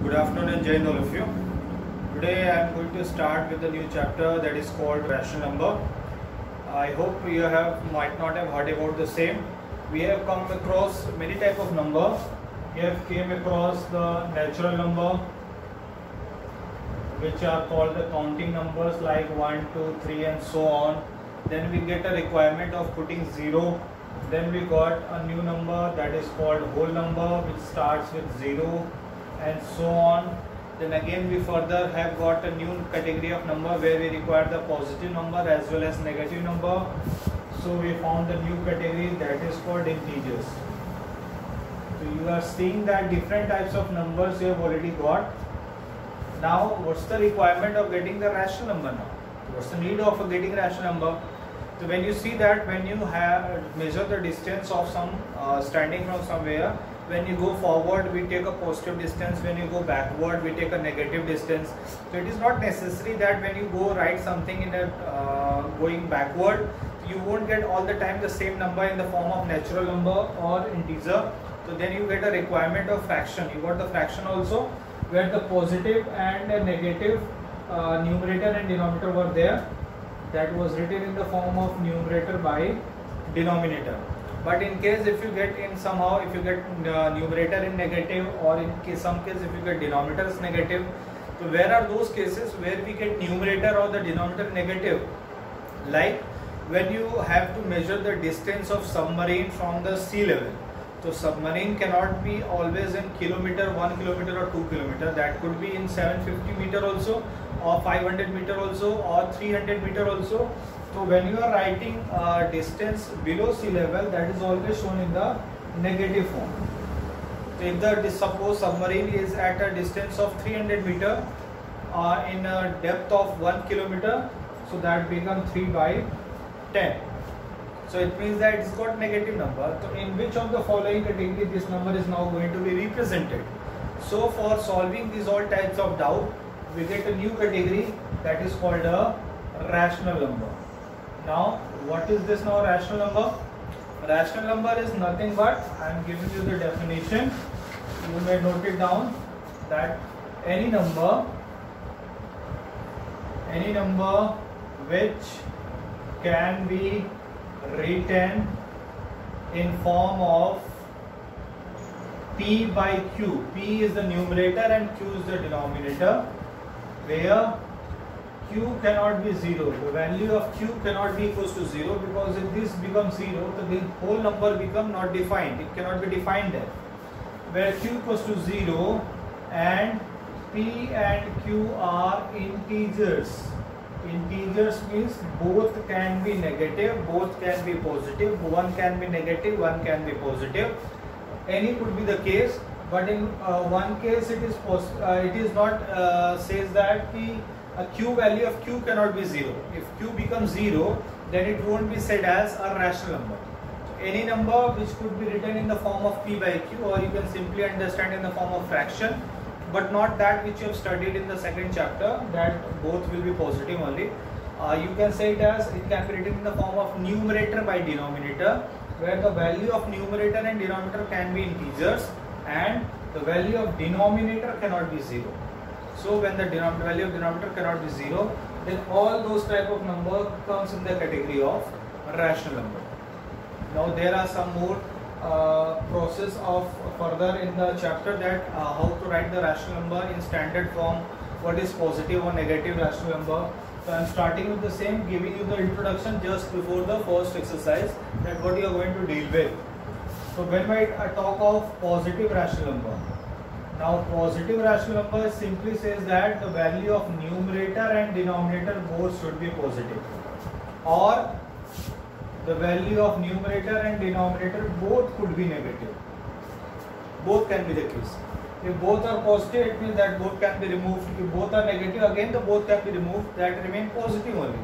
Good afternoon and Jai Hind all of you. Today I am going to start with a new chapter that is called rational number. I hope you might not have heard about the same. We have come across many type of number. We have came across the natural number, which are called the counting numbers like 1, 2, 3 and so on. Then we get a requirement of putting 0. Then we got a new number that is called whole number, which starts with 0 and so on. Then again we further have got a new category of number where we require the positive number as well as negative number. So we found the new category that is called integers. So you are seeing that different types of numbers you have already got. Now what's the requirement of getting the rational number now? What's the need of getting rational number? So when you see that when you have measure the distance of some standing from somewhere, when you go forward we take a positive distance, when you go backward we take a negative distance. So it is not necessary that when you go write something in a going backward, you won't get all the time the same number in the form of natural number or integer. So then you get a requirement of fraction. You got the fraction also, where the positive and a negative numerator and denominator were there. That was written in the form of numerator by denominator. But in case if you get numerator in negative, or in some case if you get denominator is negative, so where are those cases where we get numerator or the denominator negative? Like when you have to measure the distance of submarine from the sea level. So submarine cannot be always in kilometer, 1 kilometer or 2 kilometer. That could be in 750 meter also, or 500 meter also, or 300 meter also. So when you are writing distance below sea level, that is always shown in the negative form. So if suppose submarine is at a distance of 300 meter in a depth of 1 kilometer, so that becomes 3 by 10. So it means that it's got negative number. So in which of the following category this number is now going to be represented? So for solving these all types of doubt, we get a new category that is called a rational number. Now what is this now rational number? Rational number is nothing but, I am giving you the definition. You may note it down, that any number which can be written in form of P by Q. P is the numerator and Q is the denominator, where Q cannot be 0. The value of Q cannot be equals to 0, because if this becomes 0, then the whole number becomes not defined. It cannot be defined there. Where Q equals to 0 and P and Q are integers. Integers means both can be negative, both can be positive, one can be negative, one can be positive. Any could be the case, but in one case it is not says that the Q value of Q cannot be 0. If Q becomes 0, then it won't be said as a rational number. So any number which could be written in the form of P by Q, or you can simply understand in the form of fraction, but not that which you have studied in the second chapter, that both will be positive only. You can say it as, it can be written in the form of numerator by denominator, where the value of numerator and denominator can be integers and the value of denominator cannot be 0. So when the value of denominator cannot be 0, then all those type of number comes in the category of rational number. Now there are some more process of further in the chapter, that how to write the rational number in standard form, what is positive or negative rational number. So I am starting with the same, giving you the introduction just before the first exercise, that what you are going to deal with. So when I talk of positive rational number, now positive rational number simply says that the value of numerator and denominator both should be positive, or the value of numerator and denominator both could be negative. Both can be the case. If both are positive, it means that both can be removed. If both are negative, again the both can be removed, that remain positive only.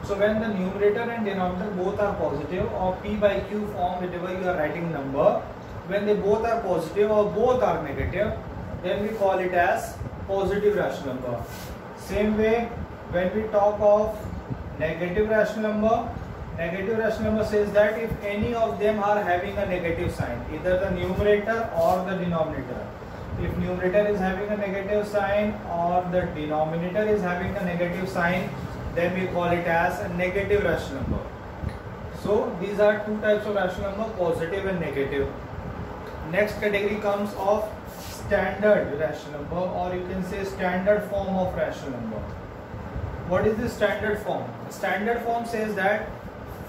So when the numerator and denominator both are positive, or P by Q form, whenever you are writing number, when they both are positive or both are negative, then we call it as positive rational number. Same way, when we talk of negative rational number, Negative rational number says that if any of them are having a negative sign, either the numerator or the denominator, If numerator is having a negative sign or the denominator is having a negative sign, then we call it as a negative rational number. So these are two types of rational number, positive and negative. Next category comes of standard rational number, or you can say standard form of rational number. What is the standard form? Standard form says that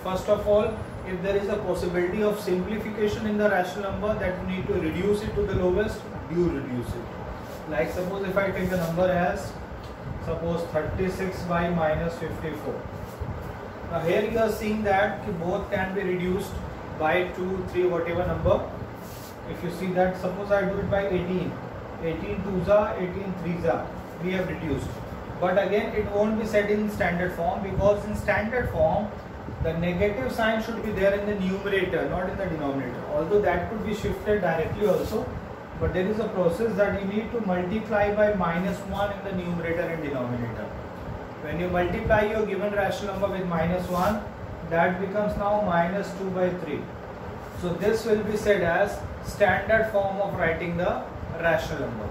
first of all, if there is a possibility of simplification in the rational number, that you need to reduce it to the lowest, do reduce it. Like suppose if I take the number as suppose 36 by minus 54. Now here you are seeing that both can be reduced by 2, 3, whatever number. If you see that, suppose I do it by 18. 18 2s are, 18 3s are. We have reduced. But again, it won't be set in standard form, because in standard form, the negative sign should be there in the numerator, not in the denominator. Although that could be shifted directly also. But there is a process that you need to multiply by minus 1 in the numerator and denominator. When you multiply your given rational number with minus 1, that becomes now minus 2 by 3. So this will be said as standard form of writing the rational number.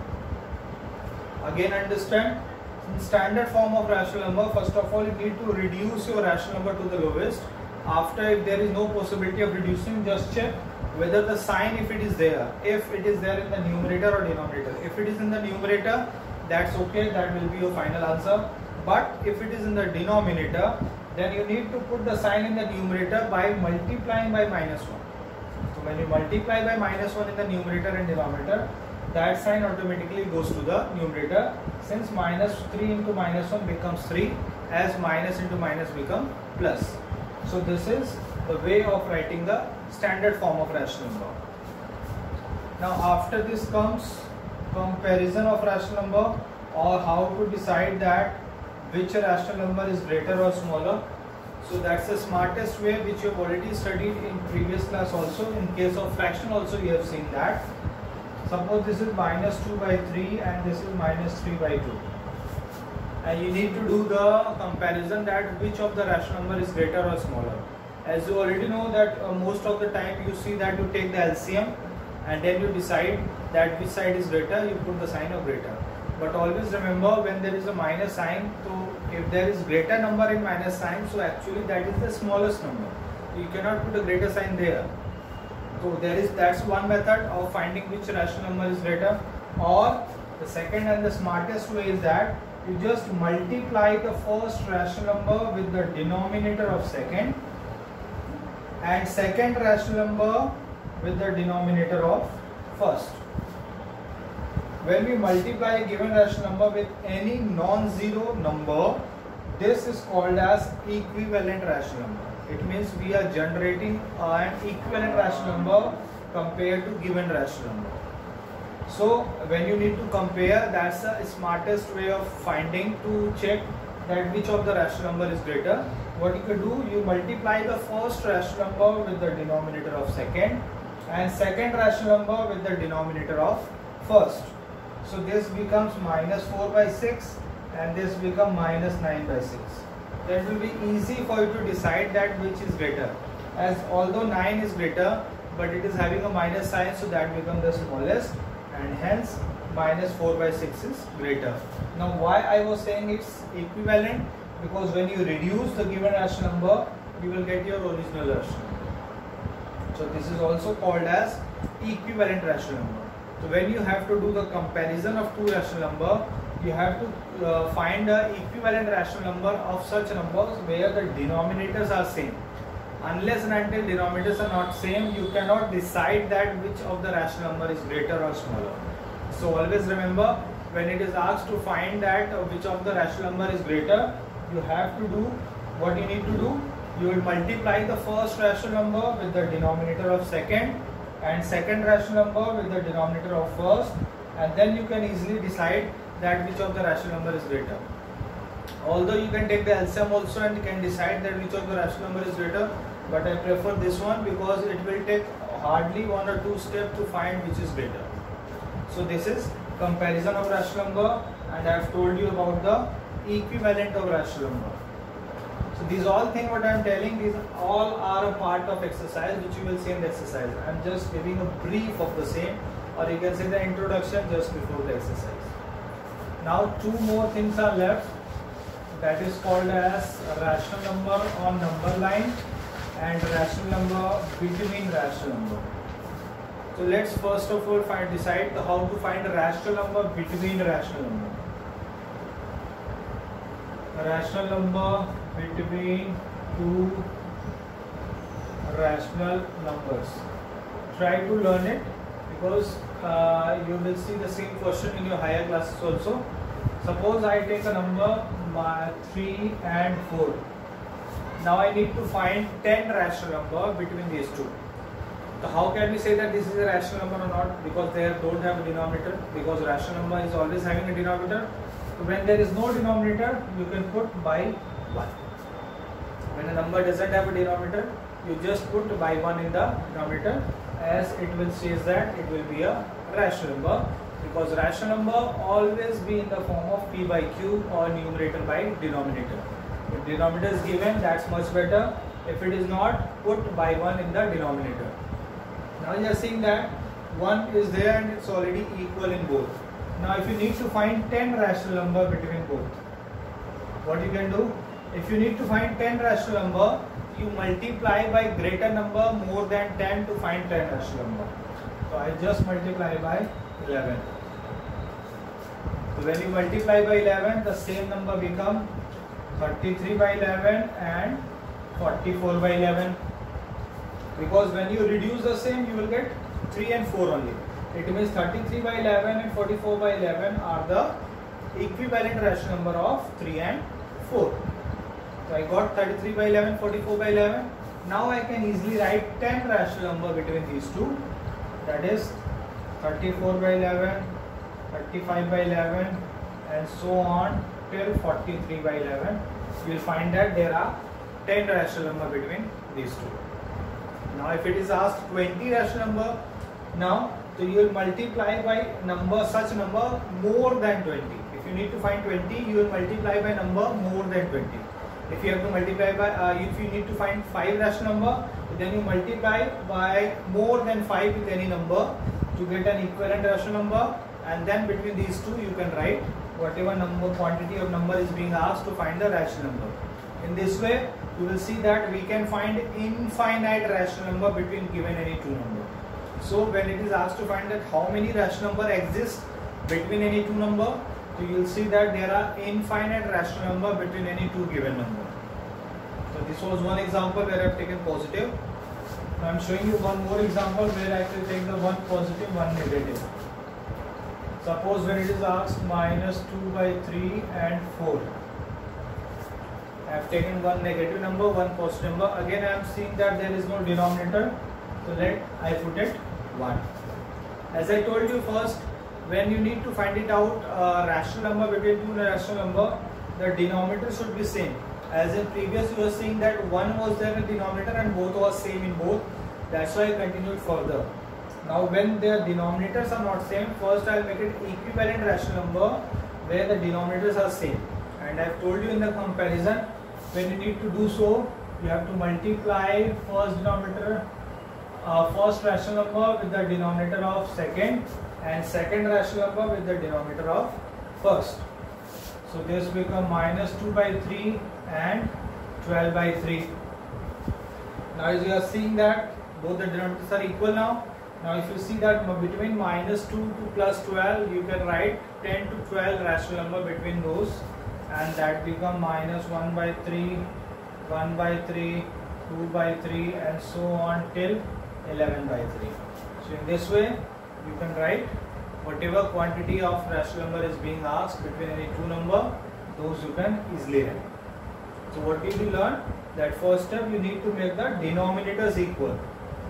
Again, understand, in standard form of rational number, first of all you need to reduce your rational number to the lowest. After, if there is no possibility of reducing, just check whether the sign, if it is there, if it is there in the numerator or denominator. If it is in the numerator, that's okay, that will be your final answer. But if it is in the denominator, then you need to put the sign in the numerator by multiplying by minus 1. So when you multiply by minus 1 in the numerator and denominator, that sign automatically goes to the numerator, since minus 3 into minus 1 becomes 3, as minus into minus become plus. So this is the way of writing the standard form of rational number. Now after this comes comparison of rational number, or how to decide that which rational number is greater or smaller. So that's the smartest way, which you have already studied in previous class also. In case of fraction also you have seen that. Suppose this is minus 2 by 3 and this is minus 3 by 2. And you need to do the comparison that which of the rational number is greater or smaller. As you already know that most of the time you see that you take the LCM and then you decide that which side is greater, you put the sign of greater. But always remember, when there is a minus sign, so if there is greater number in minus sign, so actually that is the smallest number. You cannot put a greater sign there. So that's one method of finding which rational number is greater. Or the second and the smartest way is that you just multiply the first rational number with the denominator of second, and second rational number with the denominator of first. When we multiply a given rational number with any non-zero number, this is called as equivalent rational number. It means we are generating an equivalent rational number compared to given rational number. So when you need to compare, that's the smartest way of finding, to check that which of the rational number is greater. What you can do, you multiply the first rational number with the denominator of second, and second rational number with the denominator of first. So this becomes minus 4 by 6 and this becomes minus 9 by 6. That will be easy for you to decide that which is greater. As although 9 is greater, but it is having a minus sign, so that becomes the smallest, and hence minus 4 by 6 is greater. Now why I was saying it's equivalent? Because when you reduce the given rational number, you will get your original rational number. So this is also called as equivalent rational number. So when you have to do the comparison of two rational number, you have to find the equivalent rational number of such numbers where the denominators are same. Unless and until denominators are not same, you cannot decide that which of the rational number is greater or smaller. So always remember, when it is asked to find that which of the rational number is greater, you have to do what you need to do. You will multiply the first rational number with the denominator of second, and second rational number with the denominator of first, and then you can easily decide that which of the rational number is greater. Although you can take the LCM also and can decide that which of the rational number is greater, but I prefer this one because it will take hardly 1 or 2 steps to find which is greater. So this is comparison of rational number, and I have told you about the equivalent of rational number. So these all things what I am telling, these all are a part of exercise which you will see in the exercise. I am just giving a brief of the same. or you can say the introduction just before the exercise. Now two more things are left, that is called as rational number on number line and rational number between rational number. So let's first of all decide how to find a rational number between rational number. A rational number between two rational numbers. Try to learn it, because you will see the same question in your higher classes also. Suppose I take a number 3 and 4. Now I need to find 10 rational number between these two. So how can we say that this is a rational number or not? Because they don't have a denominator, because rational number is always having a denominator. So when there is no denominator, you can put by 1. When a number doesn't have a denominator, you just put by 1 in the denominator, as it will say that it will be a rational number, because rational number always be in the form of p by q or numerator by denominator. If denominator is given, that's much better. If it is not, put by 1 in the denominator. Now you are seeing that 1 is there and it's already equal in both. Now if you need to find 10 rational number between both, what you can do? If you need to find 10 rational number, you multiply by greater number more than 10 to find 10 rational number. So I just multiply by 11. So when you multiply by 11, the same number become 33 by 11 and 44 by 11. Because when you reduce the same, you will get 3 and 4 only. It means 33 by 11 and 44 by 11 are the equivalent rational number of 3 and 4. So I got 33 by 11, 44 by 11. Now I can easily write 10 rational number between these two. That is 34 by 11, 35 by 11 and so on till 43 by 11. You will find that there are 10 rational number between these two. Now if it is asked 20 rational number, now so you will multiply by number, such number more than 20. If you need to find 20, you will multiply by number more than 20. If you have to multiply by, if you need to find 5 rational number, then you multiply by more than 5 with any number to get an equivalent rational number, and then between these two you can write whatever number, quantity of number is being asked to find the rational number. In this way, you will see that we can find infinite rational number between given any two number. So when it is asked to find that how many rational number exist between any two number, so you will see that there are infinite rational number between any two given number. So this was one example where I have taken positive. Now I am showing you one more example where I will take the one positive, one negative. Suppose when it is asked minus 2 by 3 and 4. I have taken one negative number, one positive number. Again I am seeing that there is no denominator. So let I put it 1. As I told you first, when you need to find it out rational number between two rational number, the denominator should be same. As in previous you were seeing that 1 was there in denominator and both was same in both. That's why I continued further. Now when their denominators are not same, first I will make it equivalent rational number where the denominators are same. And I have told you in the comparison, when you need to do so, you have to multiply first denominator, first rational number with the denominator of second, and second rational number with the denominator of first. So this become minus 2 by 3 and 12 by 3. Now as you are seeing that both the denominators are equal now. Now if you see that between minus 2 to plus 12, you can write 10 to 12 rational number between those, and that become minus 1 by 3, 1 by 3, 2 by 3 and so on till 11 by 3. So in this way you can write whatever quantity of rational number is being asked between any two number, those you can easily write. So what did you learn? That first step you need to make the denominators equal.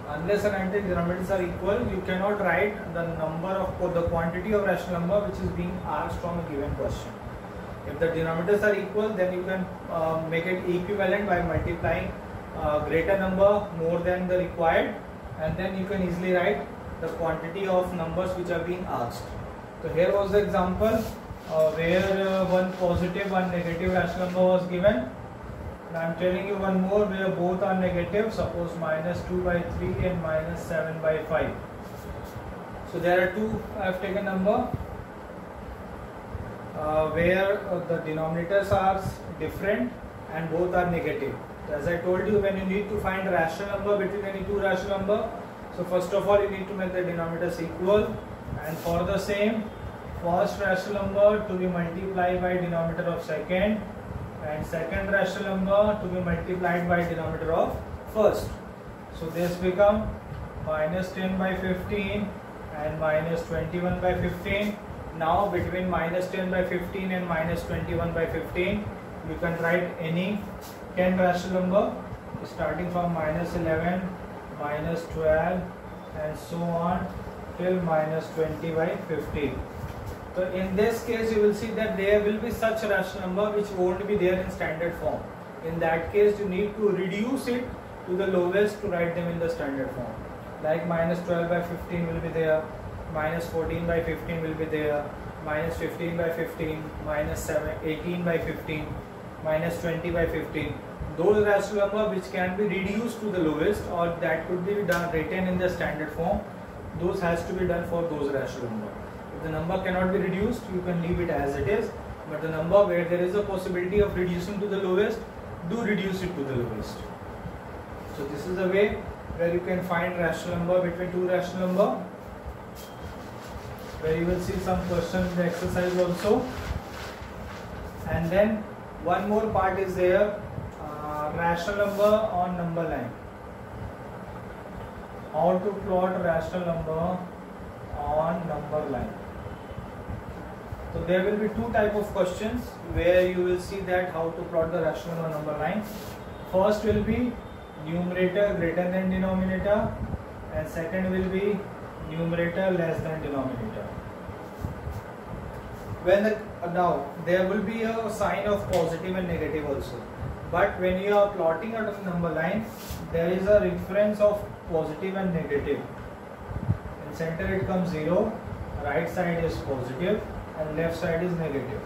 Unless and until denominators are equal, you cannot write the number of the quantity of rational number which is being asked from a given question. If the denominators are equal, then you can make it equivalent by multiplying greater number more than the required, and then you can easily write the quantity of numbers which are being asked. So here was the example where one positive, one negative rational number was given. Now I am telling you one more where both are negative. Suppose minus 2 by 3 and minus 7 by 5. So there are two I have taken number where the denominators are different and both are negative. So as I told you, when you need to find rational number between any two rational number, so first of all you need to make the denominators equal, and for the same, first rational number to be multiplied by denominator of second, and second rational number to be multiplied by denominator of first. So this become minus 10 by 15 and minus 21 by 15. Now between minus 10 by 15 and minus 21 by 15, you can write any 10 rational number starting from minus 11, minus 12 and so on till minus 20 by 15. So in this case you will see that there will be such rational number which won't be there in standard form. In that case you need to reduce it to the lowest to write them in the standard form. Like minus 12 by 15 will be there, minus 14 by 15 will be there, minus 15 by 15, minus 18 by 15, minus 20 by 15. Those rational number which can be reduced to the lowest or that could be done written in the standard form, those has to be done for those rational number. If the number cannot be reduced, you can leave it as it is, but the number where there is a possibility of reducing to the lowest, do reduce it to the lowest. So this is the way where you can find rational number between two rational number, where you will see some questions in the exercise also. And then one more part is there, rational number on number line. How to plot rational number on number line. So there will be two type of questions where you will see that how to plot the rational number on number line. First will be numerator greater than denominator, and second will be numerator less than denominator. When now there will be a sign of positive and negative also, but when you are plotting out of number line, there is a reference of positive and negative. In center it comes 0, right side is positive and left side is negative.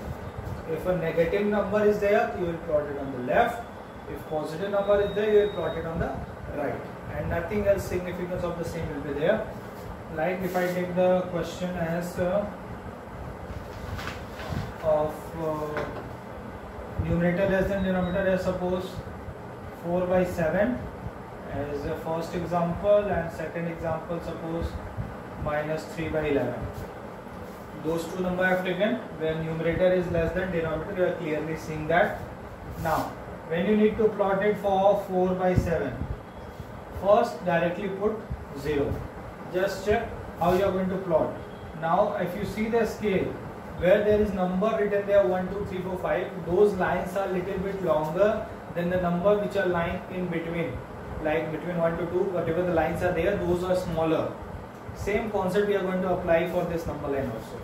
If a negative number is there, you will plot it on the left. If positive number is there, you will plot it on the right, and nothing else significance of the same will be there. Like if I take the question as of numerator less than denominator as suppose 4 by 7 as the first example, and second example suppose minus 3 by 11. Those two numbers I have taken where numerator is less than denominator. You are clearly seeing that. Now when you need to plot it for 4 by 7, first directly put 0. Just check how you are going to plot. Now if you see the scale where there is number written there 1, 2, 3, 4, 5, those lines are little bit longer than the number which are lying in between. Like between 1 to 2, whatever the lines are there, those are smaller. Same concept we are going to apply for this number line also.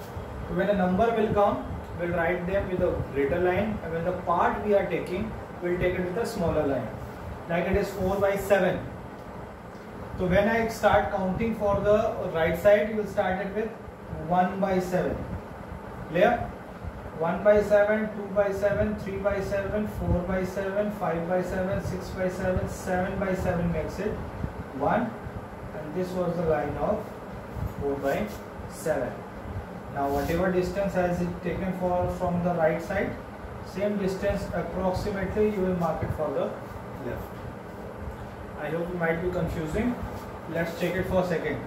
So when a number will come, we'll write them with a greater line, and when the part we are taking, we'll take it with a smaller line. Like it is 4 by 7. So when I start counting for the right side, you will start it with 1 by 7. Clear? 1 by 7, 2 by 7, 3 by 7, 4 by 7, 5 by 7, 6 by 7, 7 by 7 makes it 1, and this was the line of 4 by 7. Now whatever distance has it taken from the right side, same distance approximately you will mark it for the left. I hope it might be confusing. Let's check it for a second.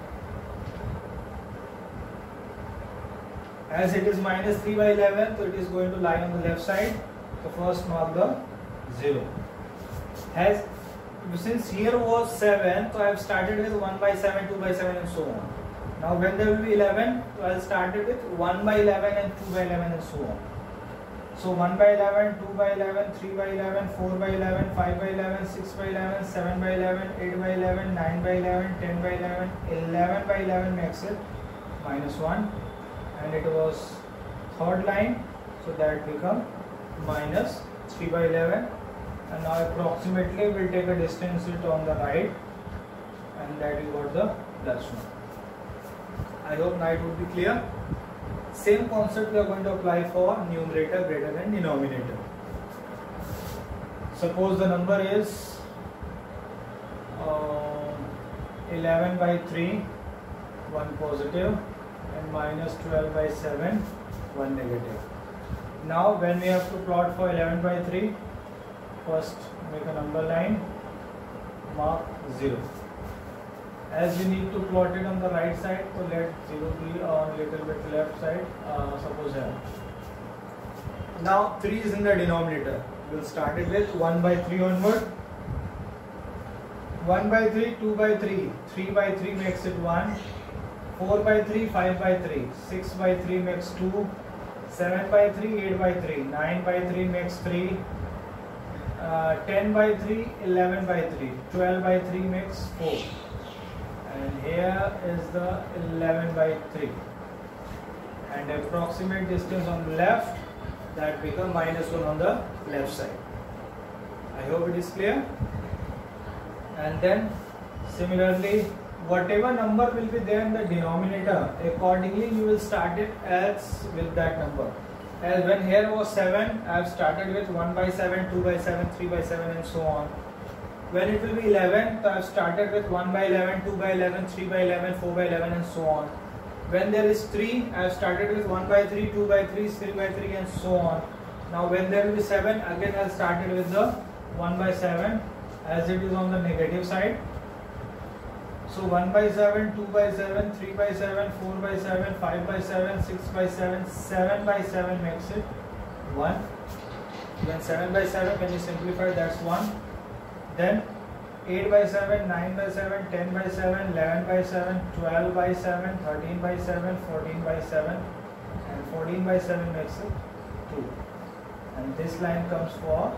As it is minus 3 by 11, so it is going to lie on the left side. So first mark the 0. Since here was 7, so I have started with 1 by 7, 2 by 7 and so on. Now when there will be 11, so I will start it with 1 by 11 and 2 by 11 and so on. So 1 by 11, 2 by 11, 3 by 11, 4 by 11, 5 by 11, 6 by 11, 7 by 11, 8 by 11, 9 by 11, 10 by 11, 11 by 11 makes it minus 1. And it was third line, so that become minus 3 by 11, and now approximately we'll take a distance it on the right, and that you got the plus 1. I hope now it would be clear. Same concept we are going to apply for numerator greater than denominator. Suppose the number is 11 by 3, 1 positive, and minus 12 by 7, 1 negative. Now when we have to plot for 11 by 3, first make a number line, mark 0. As you need to plot it on the right side, so let 0 be on little bit left side, suppose here. Now 3 is in the denominator. We'll start it with 1 by 3 onward. 1 by 3, 2 by 3, 3 by 3 makes it 1, 4 by 3, 5 by 3, 6 by 3 makes 2, 7 by 3, 8 by 3, 9 by 3 makes 3, 10 by 3, 11 by 3, 12 by 3 makes 4, and here is the 11 by 3, and approximate distance on the left, that becomes minus 1 on the left side. I hope it is clear. And then similarly, whatever number will be there in the denominator, accordingly you will start it as with that number. As when here was 7, I have started with 1 by 7, 2 by 7, 3 by 7 and so on. When it will be 11, so I have started with 1 by 11, 2 by 11, 3 by 11, 4 by 11 and so on. When there is 3, I have started with 1 by 3, 2 by 3, 3 by 3 and so on. Now when there will be 7, again I have started with the 1 by 7 as it is on the negative side. So 1 by 7, 2 by 7, 3 by 7, 4 by 7, 5 by 7, 6 by 7, 7 by 7 makes it 1. When 7 by 7, when you simplify, that's 1. Then 8 by 7, 9 by 7, 10 by 7, 11 by 7, 12 by 7, 13 by 7, 14 by 7 and 14 by 7 makes it 2. And this line comes for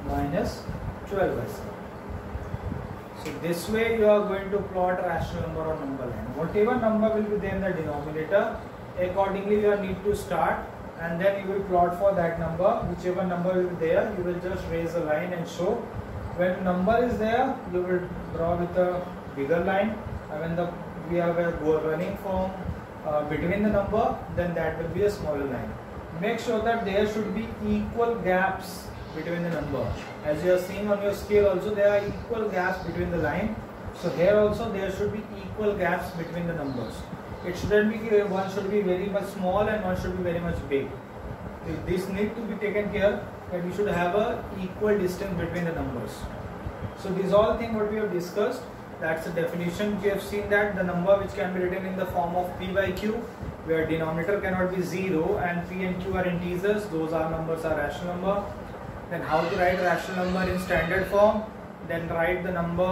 minus 12 by 7. So this way you are going to plot rational number or number line. Whatever number will be there in the denominator, accordingly you need to start and then you will plot for that number. Whichever number will be there, you will just raise a line and show. When number is there, you will draw with a bigger line. And when we are running from between the number, then that will be a smaller line. Make sure that there should be equal gaps between the number. As you are seeing on your scale also, there are equal gaps between the line. So here also there should be equal gaps between the numbers. It shouldn't be one should be very much small and one should be very much big. This need to be taken care that we should have a equal distance between the numbers. So these all things what we have discussed. That's the definition. We have seen that the number which can be written in the form of p by q, where denominator cannot be 0 and p and q are integers. Those are numbers are rational number. Then how to write rational number in standard form. Then write the number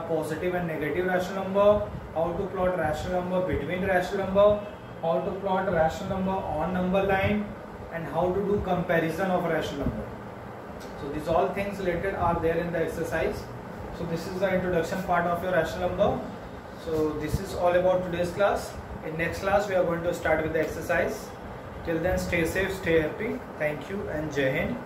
positive and negative rational number. How to plot rational number between rational number. How to plot rational number on number line. And how to do comparison of rational number. So these all things related are there in the exercise. So this is the introduction part of your rational number. So this is all about today's class. In next class we are going to start with the exercise. Till then, stay safe, stay happy. Thank you and Jai Hind.